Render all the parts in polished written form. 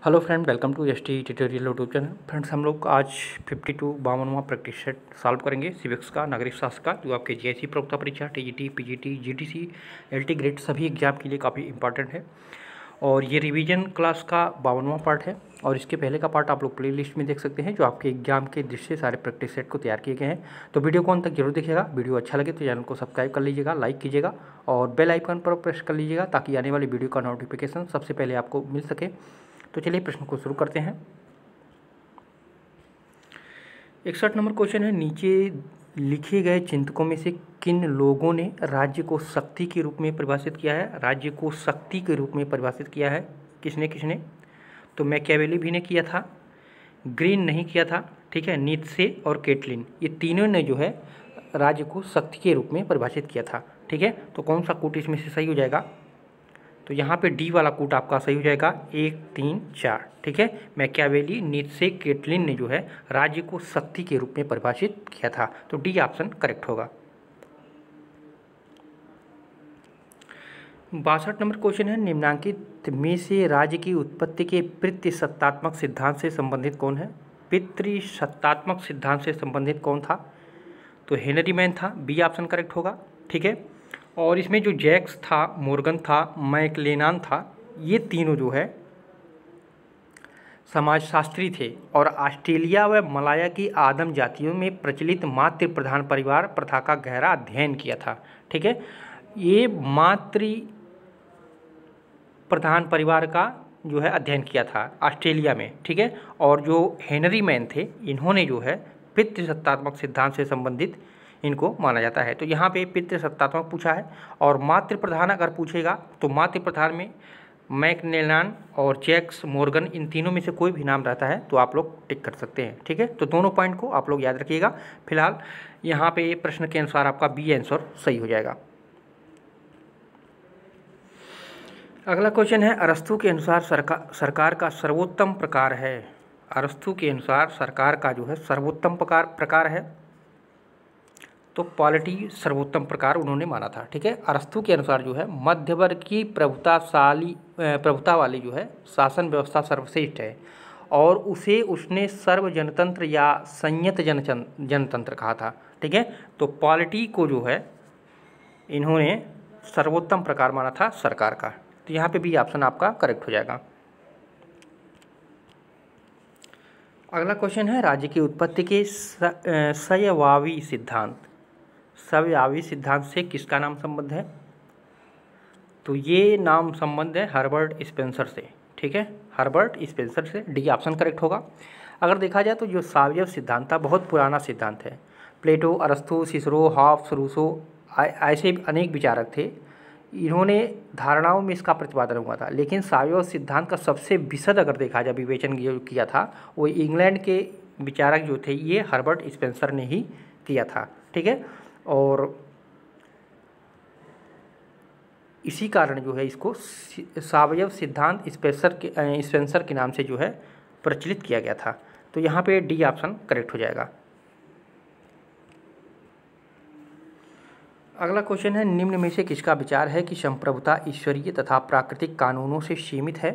Hello friend, welcome to S T tutorial YouTube channel. Friends, हम लोग आज 52वां प्रैक्टिस सेट सॉल्व करेंगे सिविक्स का, नागरिक शास्त्र का, जो आपके जीआईसी प्रवक्ता परीक्षा, TGT, PGT, GTC, LT grade सभी एग्जाम के लिए काफ़ी इंपॉर्टेंट है। और ये रिवीजन क्लास का 52वां पार्ट है। और इसके पहले का पार्ट आप लोग प्ले लिस्ट में देख सकते हैं, जो आपके एग्जाम के दृष्टि से सारे प्रैक्टिस सेट को तैयार किए गए हैं। तो वीडियो को अंत तक जरूर देखिएगा। वीडियो अच्छा लगे तो चैनल को सब्सक्राइब कर लीजिएगा, लाइक कीजिएगा और बेल आइकन पर प्रेस कर लीजिएगा, ताकि आने वाली वीडियो का नोटिफिकेशन सबसे पहले आपको मिल सके। तो चलिए प्रश्न को शुरू करते हैं। 61 नंबर क्वेश्चन है, नीचे लिखे गए चिंतकों में से किन लोगों ने राज्य को शक्ति के रूप में परिभाषित किया है? राज्य को शक्ति के रूप में परिभाषित किया है किसने किसने? तो मैकियावेली भी ने किया था, ग्रीन नहीं किया था, ठीक है, नीत्शे और केटलिन, ये तीनों ने जो है राज्य को शक्ति के रूप में परिभाषित किया था। ठीक है, तो कौन सा कूट इसमें से सही हो जाएगा? तो यहाँ पे डी वाला कूट आपका सही हो जाएगा, 1, 3, 4। ठीक है, मैकियावेली, नीत्शे, केटलिन ने जो है राज्य को शक्ति के रूप में परिभाषित किया था। तो डी ऑप्शन करेक्ट होगा। 62 नंबर क्वेश्चन है, निम्नांकित में से राज्य की उत्पत्ति के पितृसत्तात्मक सिद्धांत से संबंधित कौन है? पितृसत्तात्मक सिद्धांत से संबंधित कौन था? तो हेनरी मैन था, बी ऑप्शन करेक्ट होगा। ठीक है, और इसमें जो जैक्स था, मॉर्गन था, मैक्लेनान था, ये तीनों जो है समाजशास्त्री थे और ऑस्ट्रेलिया व मलाया की आदम जातियों में प्रचलित मातृ प्रधान परिवार प्रथा का गहरा अध्ययन किया था। ठीक है, ये मातृ प्रधान परिवार का जो है अध्ययन किया था ऑस्ट्रेलिया में। ठीक है, और जो हेनरी मैन थे, इन्होंने जो है पितृसत्तात्मक सिद्धांत से संबंधित इनको माना जाता है। तो यहाँ पे पितृसत्तात्मक पूछा है, और मातृ प्रधान अगर पूछेगा तो मातृ प्रधान में मैक्लेलान और जैक्स मॉर्गन, इन तीनों में से कोई भी नाम रहता है तो आप लोग टिक कर सकते हैं। ठीक है, तो दोनों पॉइंट को आप लोग याद रखिएगा। फिलहाल यहाँ पे प्रश्न के अनुसार आपका बी आंसर सही हो जाएगा। अगला क्वेश्चन है, अरस्तू के अनुसार सरकार का सर्वोत्तम प्रकार है। अरस्तू के अनुसार सरकार का जो है सर्वोत्तम प्रकार है, तो पॉलिटी सर्वोत्तम प्रकार उन्होंने माना था। ठीक है, अरस्तू के अनुसार जो है मध्य वर्ग की प्रभुता वाली जो है शासन व्यवस्था सर्वश्रेष्ठ है, और उसे उसने सर्व जनतंत्र या संयत जनतंत्र कहा था। ठीक है, तो पॉलिटी को जो है इन्होंने सर्वोत्तम प्रकार माना था सरकार का। तो यहाँ पे भी ऑप्शन आपका करेक्ट हो जाएगा। अगला क्वेश्चन है, राज्य की उत्पत्ति के सयवावी सिद्धांत से किसका नाम संबंध है? तो ये नाम संबंध है हर्बर्ट स्पेंसर से। ठीक है, हर्बर्ट स्पेंसर से, डी ऑप्शन करेक्ट होगा। अगर देखा जाए तो जो सावयव सिद्धांत था बहुत पुराना सिद्धांत है। प्लेटो, अरस्तु, सिसरो, हॉब्स, रूसो, ऐसे अनेक विचारक थे, इन्होंने धारणाओं में इसका प्रतिपादन हुआ था। लेकिन सावयव सिद्धांत का सबसे विशद अगर देखा जाए विवेचन किया था, वो इंग्लैंड के विचारक जो थे ये हर्बर्ट स्पेंसर ने ही किया था। ठीक है, और इसी कारण जो है इसको सावयव सिद्धांत स्पेंसर के नाम से जो है प्रचलित किया गया था। तो यहाँ पे डी ऑप्शन करेक्ट हो जाएगा। अगला क्वेश्चन है, निम्न में से किसका विचार है कि संप्रभुता ईश्वरीय तथा प्राकृतिक कानूनों से सीमित है?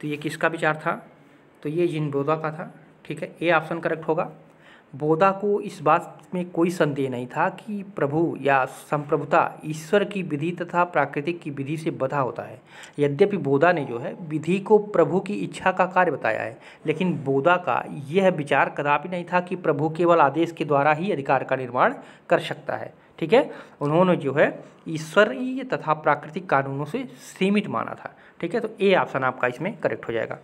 तो ये किसका विचार था? तो ये जिन बोधा का था। ठीक है, ए ऑप्शन करेक्ट होगा। बोधा को इस बात में कोई संदेह नहीं था कि प्रभु या संप्रभुता ईश्वर की विधि तथा प्राकृतिक की विधि से बधा होता है। यद्यपि बोधा ने जो है विधि को प्रभु की इच्छा का कार्य बताया है, लेकिन बोधा का यह विचार कदापि नहीं था कि प्रभु केवल आदेश के द्वारा ही अधिकार का निर्माण कर सकता है। ठीक है, उन्होंने जो है ईश्वरीय तथा प्राकृतिक कानूनों से सीमित माना था। ठीक है, तो ए ऑप्शन आपका इसमें करेक्ट हो जाएगा।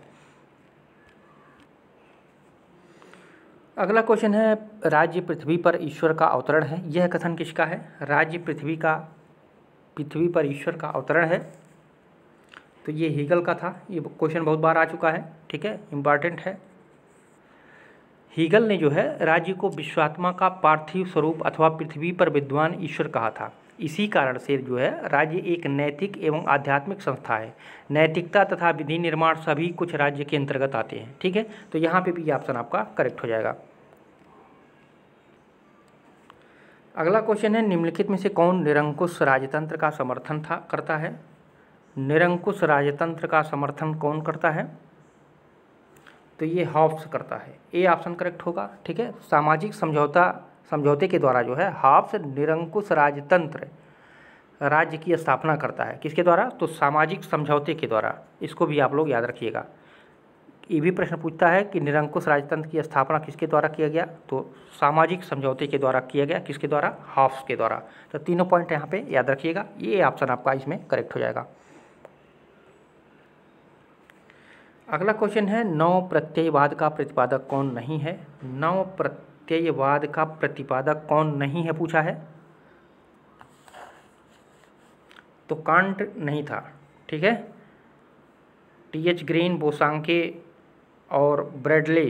अगला क्वेश्चन है, राज्य पृथ्वी पर ईश्वर का अवतरण है, यह कथन किसका है? राज्य पृथ्वी पर ईश्वर का अवतरण है, तो ये हीगल का था। ये क्वेश्चन बहुत बार आ चुका है। ठीक है, इम्पॉर्टेंट है। हीगल ने जो है राज्य को विश्वात्मा का पार्थिव स्वरूप अथवा पृथ्वी पर विद्वान ईश्वर कहा था। इसी कारण से जो है राज्य एक नैतिक एवं आध्यात्मिक संस्था है। नैतिकता तथा विधि निर्माण सभी कुछ राज्य के अंतर्गत आते हैं। ठीक है, तो यहाँ पे भी ऑप्शन आपका करेक्ट हो जाएगा। अगला क्वेश्चन है, निम्नलिखित में से कौन निरंकुश राजतंत्र का समर्थन करता है? निरंकुश राजतंत्र का समर्थन कौन करता है? तो ये हॉब्स करता है। ए ऑप्शन करेक्ट होगा। ठीक है, सामाजिक समझौते के द्वारा जो है हॉब्स निरंकुश राजतंत्र राज्य की स्थापना करता है। किसके द्वारा? तो सामाजिक समझौते के द्वारा। इसको भी आप लोग याद रखिएगा। ये भी प्रश्न पूछता है कि निरंकुश राजतंत्र की स्थापना किसके द्वारा किया गया? तो सामाजिक समझौते के द्वारा किया गया। किसके द्वारा? हॉब्स के द्वारा। तो तीनों पॉइंट यहाँ पे याद रखिएगा। ये ऑप्शन आपका इसमें करेक्ट हो जाएगा। अगला क्वेश्चन है, नव प्रत्ययवाद का प्रतिपादक कौन नहीं है? नव प्रत्ययवाद का प्रतिपादक कौन नहीं है पूछा है। तो कांट नहीं था। ठीक है, टी.एच. ग्रीन, बोसांके और ब्रैडले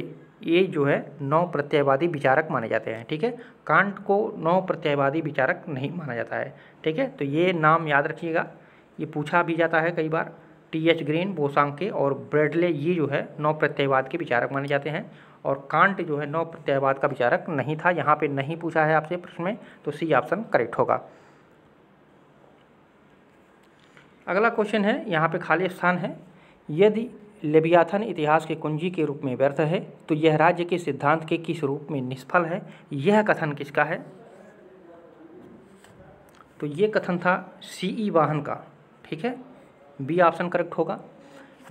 ये जो है नव प्रत्ययवादी विचारक माने जाते हैं। ठीक है, कांट को नव प्रत्ययवादी विचारक नहीं माना जाता है। ठीक है, तो ये नाम याद रखिएगा, ये पूछा भी जाता है कई बार। टी.एच. ग्रीन, बोसांके और ब्रैडले ये जो है नव प्रत्ययवाद के विचारक माने जाते हैं, और कांट जो है नव प्रत्ययवाद का विचारक नहीं था। यहाँ पे नहीं पूछा है आपसे प्रश्न में, तो सी ऑप्शन करेक्ट होगा। अगला क्वेश्चन है, यहाँ पे खाली स्थान है। यदि लेवियाथन इतिहास के कुंजी के रूप में व्यर्थ है तो यह राज्य के सिद्धांत के किस रूप में निष्फल है? यह कथन किसका है? तो ये कथन था C.E. वाहन का। ठीक है, बी ऑप्शन करेक्ट होगा।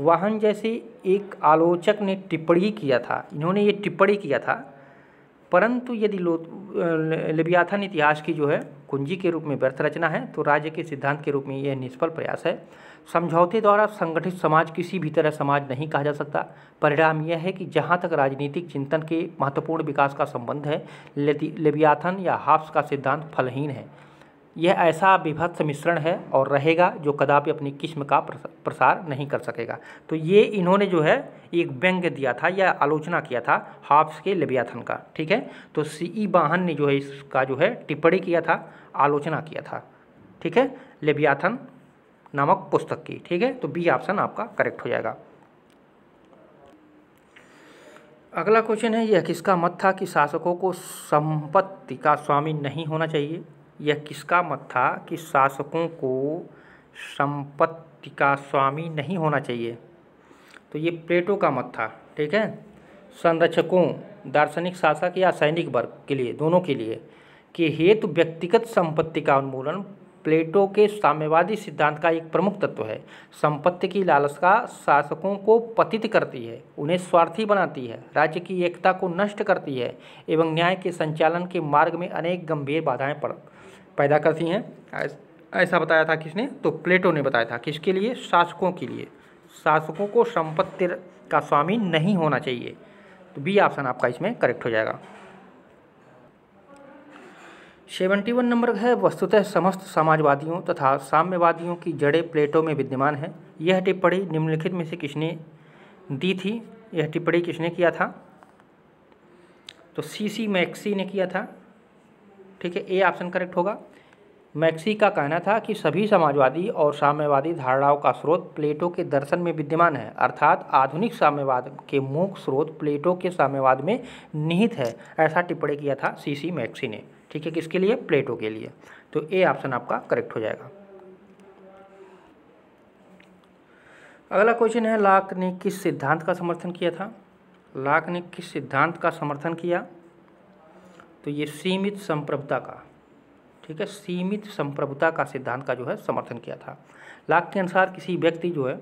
वाहन जैसे एक आलोचक ने टिप्पणी किया था, इन्होंने ये टिप्पणी किया था, परंतु यदि लेवियाथन इतिहास की जो है कुंजी के रूप में व्यर्थ रचना है तो राज्य के सिद्धांत के रूप में यह निष्फल प्रयास है। समझौते द्वारा संगठित समाज किसी भी तरह समाज नहीं कहा जा सकता। परिणाम यह है कि जहाँ तक राजनीतिक चिंतन के महत्वपूर्ण विकास का संबंध है, लेवियाथन या हॉब्स का सिद्धांत फलहीन है। यह ऐसा विभत्स मिश्रण है और रहेगा जो कदापि अपनी किस्म का प्रसार नहीं कर सकेगा। तो ये इन्होंने जो है एक व्यंग्य दिया था या आलोचना किया था हॉब्स के लेवियाथन का। ठीक है, तो C.E. वाहन ने जो है इसका जो है टिप्पणी किया था, आलोचना किया था। ठीक है, लेवियाथन नामक पुस्तक की। ठीक है, तो बी ऑप्शन आपका करेक्ट हो जाएगा। अगला क्वेश्चन है, यह किसका मत था कि शासकों को संपत्ति का स्वामी नहीं होना चाहिए? यह किसका मत था कि शासकों को संपत्ति का स्वामी नहीं होना चाहिए? तो ये प्लेटो का मत था। ठीक है, संरक्षकों, दार्शनिक शासक या सैनिक वर्ग के लिए, दोनों के लिए कि हेतु व्यक्तिगत संपत्ति का उन्मूलन प्लेटो के साम्यवादी सिद्धांत का एक प्रमुख तत्व है। संपत्ति की लालसा शासकों को पतित करती है, उन्हें स्वार्थी बनाती है, राज्य की एकता को नष्ट करती है एवं न्याय के संचालन के मार्ग में अनेक गंभीर बाधाएं पैदा करती हैं। ऐसा बताया था किसने? तो प्लेटो ने बताया था। किसके लिए? शासकों के लिए। शासकों को संपत्ति का स्वामी नहीं होना चाहिए। तो बी ऑप्शन आपका इसमें करेक्ट हो जाएगा। 71 नंबर है, वस्तुतः समस्त समाजवादियों तथा साम्यवादियों की जड़ें प्लेटो में विद्यमान है। यह टिप्पणी निम्नलिखित में से किसने दी थी? यह टिप्पणी किसने किया था? तो C.C. मैक्सी ने किया था। ठीक है, ए ऑप्शन करेक्ट होगा। मैक्सी का कहना था कि सभी समाजवादी और साम्यवादी धारणाओं का स्रोत प्लेटो के दर्शन में विद्यमान है, अर्थात आधुनिक साम्यवाद के मुख्य स्रोत प्लेटो के साम्यवाद में निहित है। ऐसा टिप्पणी किया था C.C. मैक्सी ने। ठीक है, किसके लिए? प्लेटो के लिए। तो ए ऑप्शन आपका करेक्ट हो जाएगा। अगला क्वेश्चन है, लॉक ने किस सिद्धांत का समर्थन किया था? लॉक ने किस सिद्धांत का समर्थन किया? तो ये सीमित संप्रभुता का। ठीक है, सीमित संप्रभुता का सिद्धांत का जो है समर्थन किया था। लॉक के अनुसार किसी व्यक्ति जो है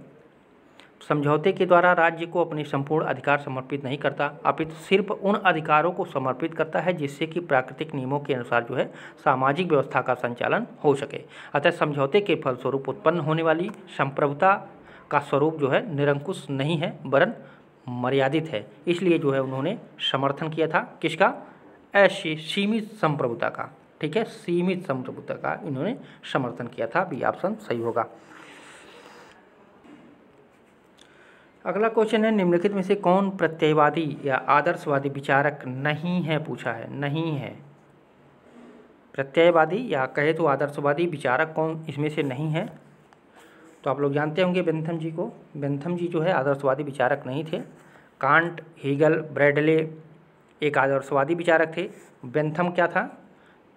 समझौते के द्वारा राज्य को अपने संपूर्ण अधिकार समर्पित नहीं करता, अपितु सिर्फ उन अधिकारों को समर्पित करता है जिससे कि प्राकृतिक नियमों के अनुसार जो है सामाजिक व्यवस्था का संचालन हो सके। अतः समझौते के फलस्वरूप उत्पन्न होने वाली संप्रभुता का स्वरूप जो है निरंकुश नहीं है वरन मर्यादित है। इसलिए जो है उन्होंने समर्थन किया था किसका? सीमित संप्रभुता का। ठीक है, सीमित संप्रभुता का इन्होंने समर्थन किया था। बी ऑप्शन सही होगा। अगला क्वेश्चन है, निम्नलिखित में से कौन प्रत्ययवादी या आदर्शवादी विचारक नहीं है? पूछा है, नहीं है। प्रत्ययवादी या कहे तो आदर्शवादी विचारक कौन इसमें से नहीं है? तो आप लोग जानते होंगे बेंथम जी को। बेंथम जी जो है आदर्शवादी विचारक नहीं थे। कांट, हीगल, ब्रैडले एक आदर्शवादी विचारक थे। बेंथम क्या था?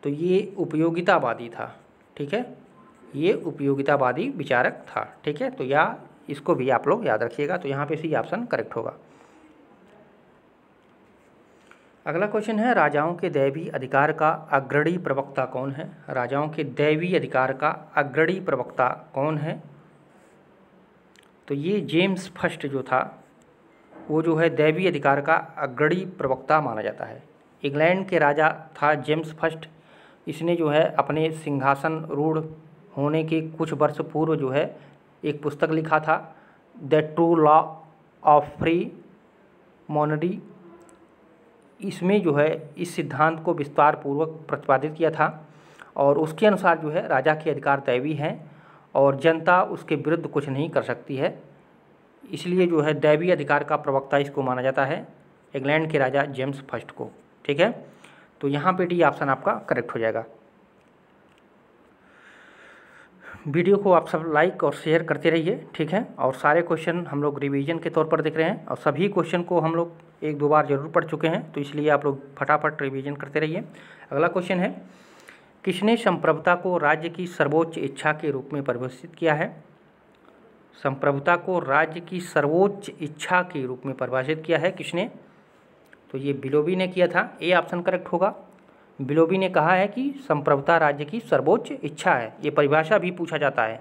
तो ये उपयोगितावादी था। ठीक है, ये उपयोगितावादी विचारक था। ठीक है, तो या इसको भी आप लोग याद रखिएगा। तो यहाँ पे सी ऑप्शन करेक्ट होगा। अगला क्वेश्चन है, राजाओं के दैवीय अधिकार का अग्रणी प्रवक्ता कौन है? राजाओं के दैवीय अधिकार का अग्रणी प्रवक्ता कौन है? तो ये जेम्स फर्स्ट जो था वो जो है दैवीय अधिकार का अग्रणी प्रवक्ता माना जाता है। इंग्लैंड के राजा था जेम्स फर्स्ट। इसने जो है अपने सिंहासन रूढ़ होने के कुछ वर्ष पूर्व जो है एक पुस्तक लिखा था, the true law of freemasonry. इसमें जो है इस सिद्धांत को विस्तार पूर्वक प्रतिपादित किया था और उसके अनुसार जो है राजा के अधिकार दैवीय हैं और जनता उसके विरुद्ध कुछ नहीं कर सकती है। इसलिए जो है दैवीय अधिकार का प्रवक्ता इसको माना जाता है, इंग्लैंड के राजा जेम्स फर्स्ट को। ठीक है, तो यहाँ पे डी ऑप्शन आपका करेक्ट हो जाएगा। वीडियो को आप सब लाइक और शेयर करते रहिए। ठीक है, और सारे क्वेश्चन हम लोग रिवीजन के तौर पर देख रहे हैं और सभी क्वेश्चन को हम लोग एक दो बार जरूर पढ़ चुके हैं, तो इसलिए आप लोग फटाफट रिवीजन करते रहिए। अगला क्वेश्चन है, किसने संप्रभुता को राज्य की सर्वोच्च इच्छा के रूप में परिभाषित किया है? संप्रभुता को राज्य की सर्वोच्च इच्छा के रूप में परिभाषित किया है किसने? तो ये बिलोबी ने किया था। ए ऑप्शन करेक्ट होगा। बिलोबी ने कहा है कि संप्रभुता राज्य की सर्वोच्च इच्छा है। ये परिभाषा भी पूछा जाता है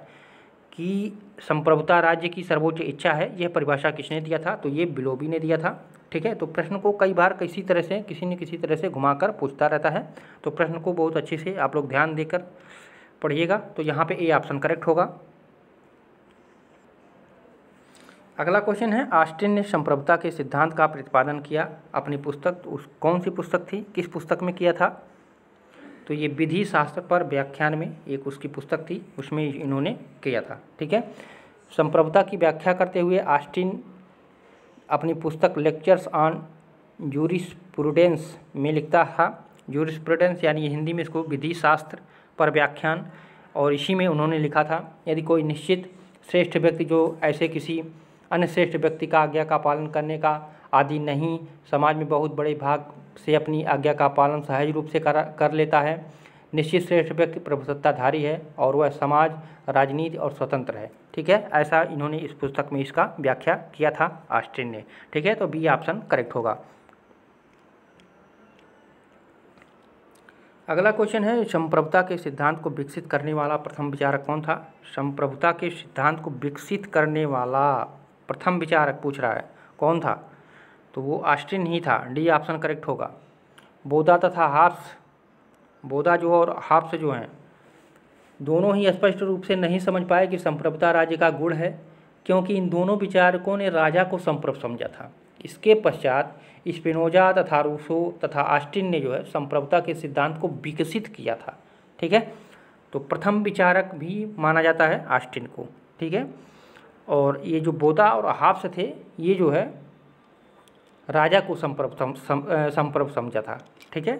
कि संप्रभुता राज्य की सर्वोच्च इच्छा है, यह परिभाषा किसने दिया था? तो ये बिलोबी ने दिया था। ठीक है, तो प्रश्न को कई बार किसी न किसी तरह से घुमाकर पूछता रहता है, तो प्रश्न को बहुत अच्छे से आप लोग ध्यान देकर पढ़िएगा। तो यहाँ पे ए ऑप्शन करेक्ट होगा। अगला क्वेश्चन है, ऑस्टिन ने संप्रभुता के सिद्धांत का प्रतिपादन किया अपनी पुस्तक, उस कौन सी पुस्तक थी, किस पुस्तक में किया था? तो ये विधि शास्त्र पर व्याख्यान में एक उसकी पुस्तक थी, उसमें इन्होंने किया था। ठीक है, संप्रभुता की व्याख्या करते हुए ऑस्टिन अपनी पुस्तक लेक्चर्स ऑन जूरिस्प्रूडेंस में लिखता था। जूरिस्प्रूडेंस यानी हिंदी में इसको विधि शास्त्र पर व्याख्यान, और इसी में उन्होंने लिखा था, यदि कोई निश्चित श्रेष्ठ व्यक्ति जो ऐसे किसी अन्य श्रेष्ठ व्यक्ति का आज्ञा का पालन करने का आदि नहीं, समाज में बहुत बड़े भाग से अपनी आज्ञा का पालन सहज रूप से कर लेता है, निश्चित श्रेष्ठ व्यक्ति प्रभुसत्ताधारी है और वह समाज, राजनीति और स्वतंत्र है। ठीक है, ऐसा इन्होंने इस पुस्तक में इसका व्याख्या किया था ऑस्टिन ने। ठीक है, तो बी ऑप्शन करेक्ट होगा। अगला क्वेश्चन है, संप्रभुता के सिद्धांत को विकसित करने वाला प्रथम विचारक कौन था? संप्रभुता के सिद्धांत को विकसित करने वाला प्रथम विचारक पूछ रहा है, कौन था? तो वो ऑस्टिन ही था। डी ऑप्शन करेक्ट होगा। बोधा तथा हाब्स, बोधा जो और हाब्स जो हैं दोनों ही स्पष्ट रूप से नहीं समझ पाए कि संप्रभुता राज्य का गुण है, क्योंकि इन दोनों विचारकों ने राजा को संप्रभु समझा था। इसके पश्चात स्पिनोजा तथा रूसो तथा ऑस्टिन ने जो है संप्रभुता के सिद्धांत को विकसित किया था। ठीक है, तो प्रथम विचारक भी माना जाता है ऑस्टिन को। ठीक है, और ये जो बोधा और हाब्स थे ये जो है राजा को संप्रभु समझा था। ठीक है,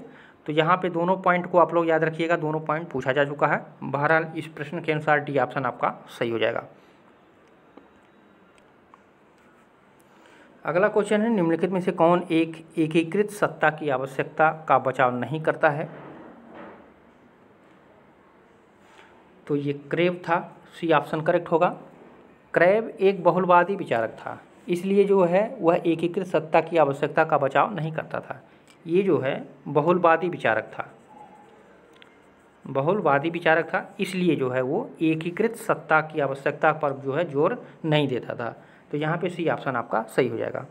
तो यहाँ पे दोनों पॉइंट को आप लोग याद रखिएगा, दोनों पॉइंट पूछा जा चुका है। बहरहाल इस प्रश्न के अनुसार डी ऑप्शन आपका सही हो जाएगा। अगला क्वेश्चन है, निम्नलिखित में से कौन एक एकीकृत सत्ता की आवश्यकता का बचाव नहीं करता है? तो ये क्रेब था। सी ऑप्शन करेक्ट होगा। क्रेब एक बहुलवादी विचारक था, इसलिए जो है वह एकीकृत सत्ता की आवश्यकता का बचाव नहीं करता था। ये जो है बहुलवादी विचारक था, बहुलवादी विचारक था, इसलिए जो है वो एकीकृत सत्ता की आवश्यकता पर जो है जोर नहीं देता था। तो यहाँ पे सी ऑप्शन आपका सही हो जाएगा।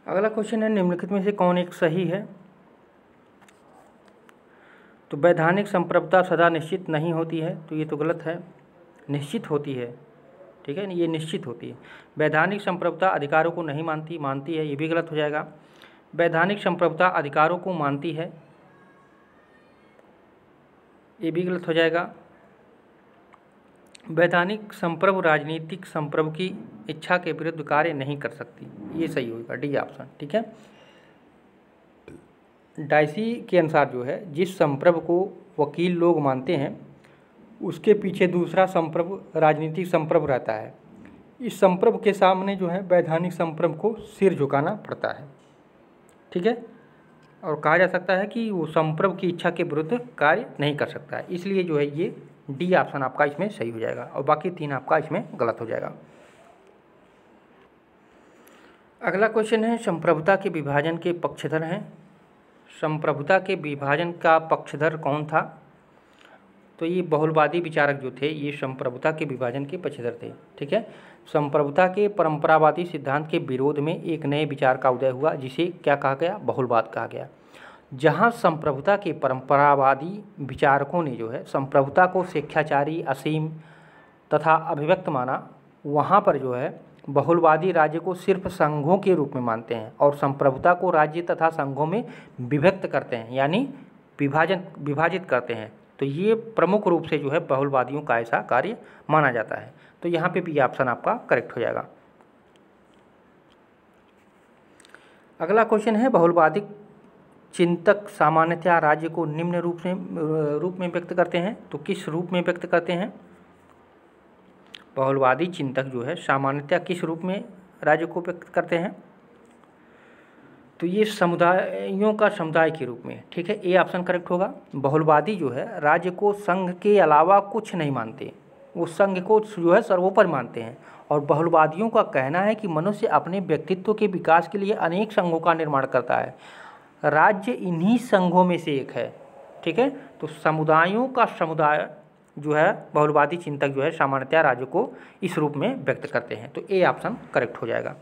अगला क्वेश्चन है, निम्नलिखित में से कौन एक सही है? तो वैधानिक संप्रभुता सदा निश्चित नहीं होती है, तो ये तो गलत है, निश्चित होती है। ठीक है, ये निश्चित होती है। वैधानिक संप्रभुता अधिकारों को नहीं मानती है, ये भी गलत हो जाएगा। वैधानिक संप्रभुता अधिकारों को मानती है, ये भी गलत हो जाएगा। वैधानिक संप्रभु राजनीतिक संप्रभु की इच्छा के विरुद्ध कार्य नहीं कर सकती, ये सही होगा, डी ऑप्शन। ठीक है, डाइसी के अनुसार जो है जिस संप्रभु को वकील लोग मानते हैं उसके पीछे दूसरा संप्रभु राजनीतिक संप्रभु रहता है। इस संप्रभु के सामने जो है वैधानिक संप्रभु को सिर झुकाना पड़ता है। ठीक है, और कहा जा सकता है कि वो संप्रभु की इच्छा के विरुद्ध कार्य नहीं कर सकता है। इसलिए जो है ये डी ऑप्शन आपका इसमें सही हो जाएगा और बाकी 3 आपका इसमें गलत हो जाएगा। अगला क्वेश्चन है संप्रभुता के विभाजन के पक्षधर हैं। संप्रभुता के विभाजन का पक्षधर कौन था? तो ये बहुलवादी विचारक जो थे ये संप्रभुता के विभाजन के पक्षधर थे। ठीक है, संप्रभुता के परंपरावादी सिद्धांत के विरोध में एक नए विचार का उदय हुआ जिसे क्या कहा गया? बहुलवाद कहा गया। जहाँ संप्रभुता के परंपरावादी विचारकों ने जो है संप्रभुता को स्वेच्छाचारी, असीम तथा अभिव्यक्त माना, वहाँ पर जो है बहुलवादी राज्य को सिर्फ संघों के रूप में मानते हैं और संप्रभुता को राज्य तथा संघों में विभक्त करते हैं, यानी विभाजित करते हैं। तो ये प्रमुख रूप से जो है बहुलवादियों का ऐसा कार्य माना जाता है। तो यहाँ पे भी ऑप्शन आपका करेक्ट हो जाएगा। अगला क्वेश्चन है बहुलवादी चिंतक सामान्यतया राज्य को निम्न रूप में व्यक्त करते हैं। तो किस रूप में व्यक्त करते हैं? बहुलवादी चिंतक जो है सामान्यतया किस रूप में राज्य को व्यक्त करते हैं? तो ये समुदायों का समुदाय के रूप में। ठीक है, ए ऑप्शन करेक्ट होगा। बहुलवादी जो है राज्य को संघ के अलावा कुछ नहीं मानते, वो संघ को जो है सर्वोपरि मानते हैं। और बहुलवादियों का कहना है कि मनुष्य अपने व्यक्तित्व के विकास के लिए अनेक संघों का निर्माण करता है, राज्य इन्हीं संघों में से एक है। ठीक है, तो समुदायों का समुदाय जो है बहुलवादी चिंतक जो है सामान्यतया राज्य को इस रूप में व्यक्त करते हैं। तो ए ऑप्शन करेक्ट हो जाएगा।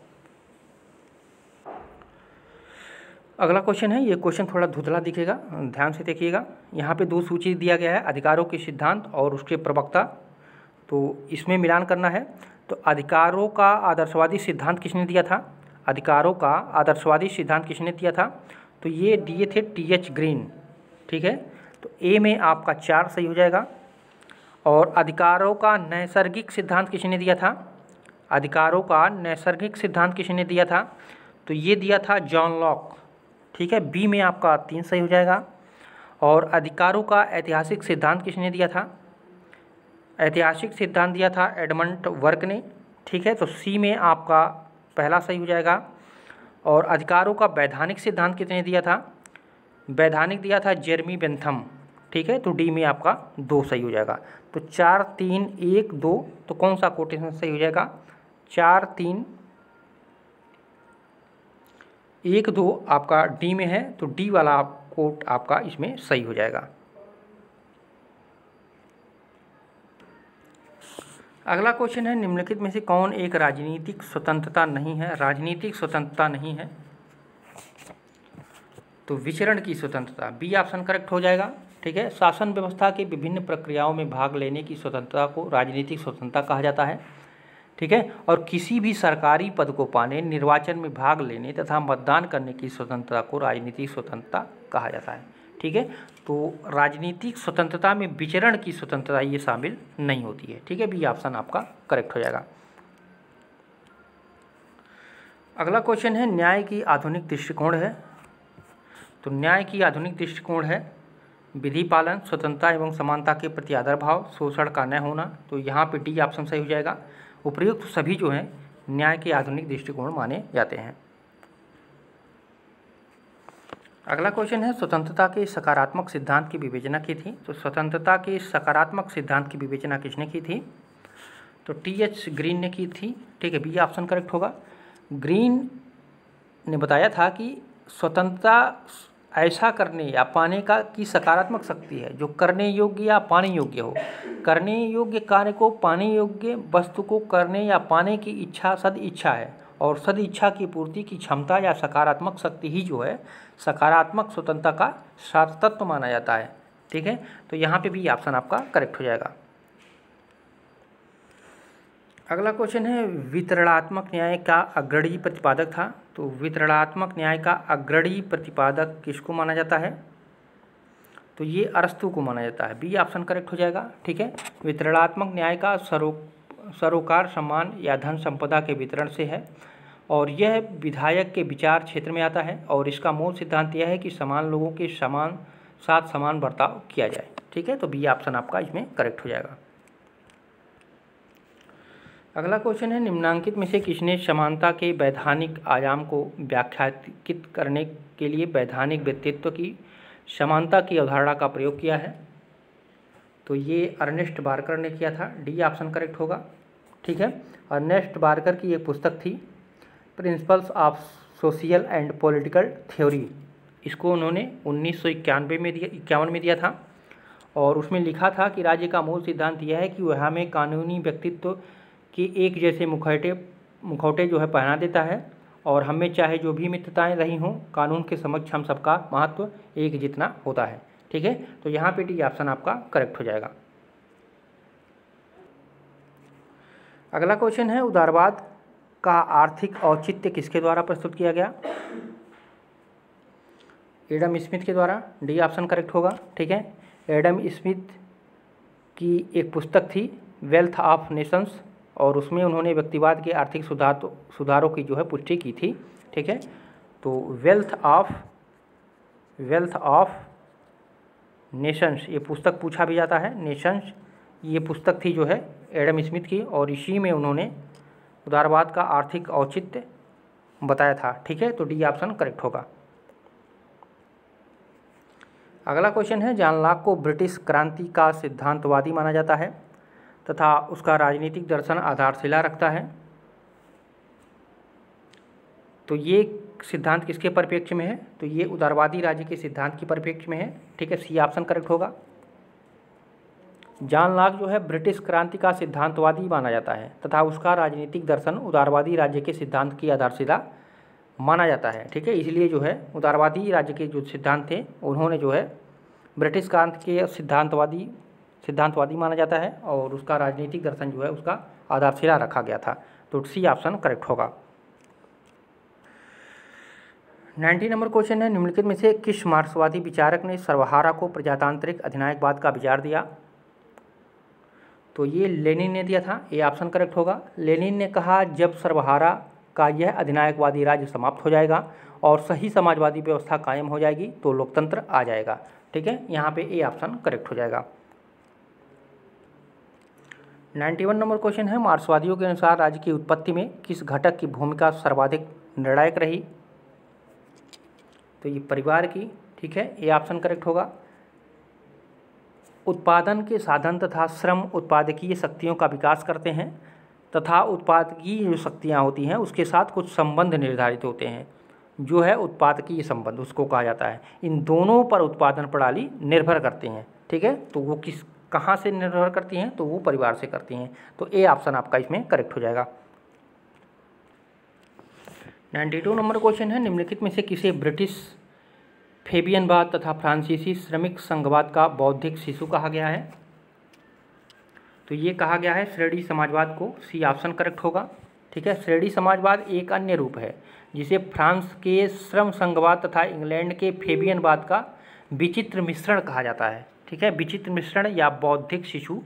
अगला क्वेश्चन है, ये क्वेश्चन थोड़ा धुंधला दिखेगा, ध्यान से देखिएगा। यहाँ पे 2 सूची दिया गया है, अधिकारों के सिद्धांत और उसके प्रवक्ता। तो इसमें मिलान करना है। तो अधिकारों का आदर्शवादी सिद्धांत किसने दिया था? अधिकारों का आदर्शवादी सिद्धांत किसने दिया था? तो ये दिए थे टी.एच. ग्रीन। ठीक है, तो ए में आपका 4 सही हो जाएगा। और अधिकारों का नैसर्गिक सिद्धांत किसने दिया था? अधिकारों का नैसर्गिक सिद्धांत किसने दिया था? तो ये दिया था जॉन लॉक। ठीक है, बी में आपका 3 सही हो जाएगा। और अधिकारों का ऐतिहासिक सिद्धांत किसने दिया था? ऐतिहासिक सिद्धांत दिया था एडमंड बर्क ने। ठीक है, तो सी में आपका पहला सही हो जाएगा। और अधिकारों का वैधानिक सिद्धांत किसने दिया था? वैधानिक दिया था जेरेमी बेंथम। ठीक है, तो डी में आपका 2 सही हो जाएगा। तो 4, 3, 1, 2, तो कौन सा कोटेशन सही हो जाएगा? 4, 3, 1, 2 आपका डी में है, तो डी वाला कोट आपका इसमें सही हो जाएगा। अगला क्वेश्चन है, निम्नलिखित में से कौन एक राजनीतिक स्वतंत्रता नहीं है? राजनीतिक स्वतंत्रता नहीं है तो विचरण की स्वतंत्रता, बी ऑप्शन करेक्ट हो जाएगा। ठीक है, शासन व्यवस्था की विभिन्न प्रक्रियाओं में भाग लेने की स्वतंत्रता को राजनीतिक स्वतंत्रता कहा जाता है। ठीक है, और किसी भी सरकारी पद को पाने, निर्वाचन में भाग लेने तथा मतदान करने की स्वतंत्रता को राजनीतिक स्वतंत्रता कहा जाता है। ठीक है, तो राजनीतिक स्वतंत्रता में विचरण की स्वतंत्रता ये शामिल नहीं होती है। ठीक है, बी ऑप्शन आपका करेक्ट हो जाएगा। अगला क्वेश्चन है, न्याय की आधुनिक दृष्टिकोण है। तो न्याय की आधुनिक दृष्टिकोण है विधि पालन, स्वतंत्रता एवं समानता के प्रति आदर भाव, शोषण का न होना। तो यहाँ पे डी ऑप्शन सही हो जाएगा। उपयुक्त सभी जो हैं न्याय के आधुनिक दृष्टिकोण माने जाते हैं। अगला क्वेश्चन है, स्वतंत्रता के सकारात्मक सिद्धांत की विवेचना की थी। तो स्वतंत्रता के सकारात्मक सिद्धांत की विवेचना किसने की थी? तो टी.एच. ग्रीन ने की थी। ठीक है, बी ऑप्शन करेक्ट होगा। ग्रीन ने बताया था कि स्वतंत्रता ऐसा करने या पाने का की सकारात्मक शक्ति है जो करने योग्य या पाने योग्य हो। करने योग्य कार्य को पाने योग्य वस्तु को करने या पाने की इच्छा सद इच्छा है, और सद इच्छा की पूर्ति की क्षमता या सकारात्मक शक्ति ही जो है सकारात्मक स्वतंत्रता का सार तत्व माना जाता है। ठीक है, तो यहाँ पे भी ऑप्शन आपका करेक्ट हो जाएगा। अगला क्वेश्चन है, वितरणात्मक न्याय का अग्रणी प्रतिपादक था। तो वितरणात्मक न्याय का अग्रणी प्रतिपादक किसको माना जाता है? तो ये अरस्तू को माना जाता है। बी ऑप्शन करेक्ट हो जाएगा। ठीक है, वितरणात्मक न्याय का सरोकार सम्मान या धन संपदा के वितरण से है, और यह विधायक के विचार क्षेत्र में आता है, और इसका मूल सिद्धांत यह है कि समान लोगों के साथ समान बर्ताव किया जाए। ठीक है, तो बी ऑप्शन आपका इसमें करेक्ट हो जाएगा। अगला क्वेश्चन है, निम्नांकित में से किसने समानता के वैधानिक आयाम को व्याख्यायित करने के लिए वैधानिक व्यक्तित्व की समानता की अवधारणा का प्रयोग किया है? तो ये अर्नेस्ट बार्कर ने किया था। डी ऑप्शन करेक्ट होगा। ठीक है, अर्नेस्ट बार्कर की एक पुस्तक थी principles of social and political theory. इसको उन्होंने 1951 में दिया था और उसमें लिखा था कि राज्य का मूल सिद्धांत यह है कि वह हमें कानूनी व्यक्तित्व के एक जैसे मुखौटे जो है पहना देता है और हमें चाहे जो भी मित्रताएं रही हों, कानून के समक्ष हम सबका महत्व एक जितना होता है। ठीक है, तो यहाँ पे डी ऑप्शन आपका करेक्ट हो जाएगा। अगला क्वेश्चन है, उदारवाद का आर्थिक औचित्य किसके द्वारा प्रस्तुत किया गया? एडम स्मिथ के द्वारा। डी ऑप्शन करेक्ट होगा। ठीक है, एडम स्मिथ की एक पुस्तक थी वेल्थ ऑफ नेशंस और उसमें उन्होंने व्यक्तिवाद के आर्थिक सुधारों की जो है पुष्टि की थी। ठीक है, तो वेल्थ ऑफ नेशंस ये पुस्तक पूछा भी जाता है। नेशंस ये पुस्तक थी जो है एडम स्मिथ की और इसी में उन्होंने उदारवाद का आर्थिक औचित्य बताया था। ठीक है, तो डी ऑप्शन करेक्ट होगा। अगला क्वेश्चन है, जॉन लॉक को ब्रिटिश क्रांति का सिद्धांतवादी माना जाता है तथा उसका राजनीतिक दर्शन आधारशिला रखता है। तो ये सिद्धांत किसके परिप्रेक्ष्य में है? तो ये उदारवादी राज्य के सिद्धांत की परिप्रेक्ष्य में है। ठीक है, सी ऑप्शन करेक्ट होगा। जॉन लॉक जो है ब्रिटिश क्रांति का सिद्धांतवादी माना जाता है तथा उसका राजनीतिक दर्शन उदारवादी राज्य के सिद्धांत की आधारशिला माना जाता है। ठीक है, इसलिए जो है उदारवादी राज्य के जो सिद्धांत थे उन्होंने जो है ब्रिटिश क्रांति के सिद्धांतवादी माना जाता है और उसका राजनीतिक दर्शन जो है उसका आधारशिला रखा गया था। तो सी ऑप्शन करेक्ट होगा। 90 नंबर क्वेश्चन है, निम्नलिखित में से किस मार्क्सवादी विचारक ने सर्वहारा को प्रजातांत्रिक अधिनायकवाद का विचार दिया? तो ये लेनिन ने दिया था। ए ऑप्शन करेक्ट होगा। लेनिन ने कहा जब सर्वहारा का यह अधिनायकवादी राज्य समाप्त हो जाएगा और सही समाजवादी व्यवस्था कायम हो जाएगी तो लोकतंत्र आ जाएगा। ठीक है, यहाँ पे ए ऑप्शन करेक्ट हो जाएगा। 91 नंबर क्वेश्चन है, मार्क्सवादियों के अनुसार राज्य की उत्पत्ति में किस घटक की भूमिका सर्वाधिक निर्णायक रही? तो ये परिवार की। ठीक है, ए ऑप्शन करेक्ट होगा। उत्पादन के साधन तथा श्रम उत्पादकीय शक्तियों का विकास करते हैं तथा उत्पादकीय जो शक्तियाँ होती हैं उसके साथ कुछ संबंध निर्धारित होते हैं, जो है उत्पादकीय संबंध उसको कहा जाता है। इन दोनों पर उत्पादन प्रणाली निर्भर करते हैं। ठीक है, तो वो कहाँ से निर्भर करती हैं? तो वो परिवार से करती हैं। तो ए ऑप्शन आपका इसमें करेक्ट हो जाएगा। 92 नंबर क्वेश्चन है, निम्नलिखित में से किसे ब्रिटिश फेबियनवाद तथा फ्रांसीसी श्रमिक संघवाद का बौद्धिक शिशु कहा गया है? तो ये कहा गया है श्रेणी समाजवाद को। सी ऑप्शन करेक्ट होगा। ठीक है, श्रेणी समाजवाद एक अन्य रूप है जिसे फ्रांस के श्रम संघवाद तथा इंग्लैंड के फेबियनवाद का विचित्र मिश्रण कहा जाता है। ठीक है, विचित्र मिश्रण या बौद्धिक शिशु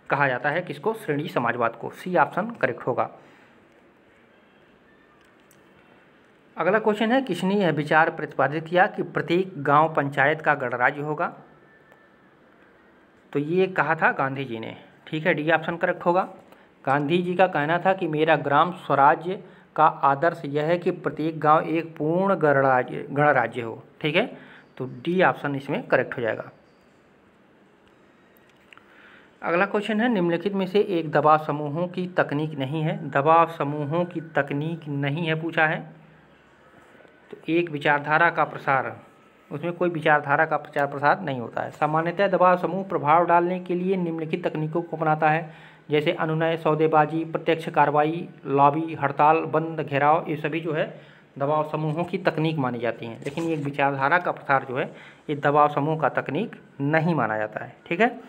कहा जाता है किसको? श्रेणी समाजवाद को। सी ऑप्शन करेक्ट होगा। अगला क्वेश्चन है, किसने यह विचार प्रतिपादित किया कि प्रत्येक गांव पंचायत का गणराज्य होगा? तो ये कहा था गांधी जी ने। ठीक है, डी ऑप्शन करेक्ट होगा। गांधी जी का कहना था कि मेरा ग्राम स्वराज्य का आदर्श यह है कि प्रत्येक गांव एक पूर्ण गणराज्य हो। ठीक है, तो डी ऑप्शन इसमें करेक्ट हो जाएगा। अगला क्वेश्चन है, निम्नलिखित में से एक दबाव समूहों की तकनीक नहीं है। दबाव समूहों की तकनीक नहीं है पूछा है। तो एक विचारधारा का प्रसार, उसमें कोई विचारधारा का प्रचार प्रसार नहीं होता है। सामान्यतः दबाव समूह प्रभाव डालने के लिए निम्नलिखित तकनीकों को अपनाता है, जैसे अनुनय, सौदेबाजी, प्रत्यक्ष कार्रवाई, लॉबी, हड़ताल, बंद घेराव। ये सभी जो है दबाव समूहों की तकनीक मानी जाती हैं। लेकिन ये विचारधारा का प्रसार जो है ये दबाव समूह का तकनीक नहीं माना जाता है। ठीक है।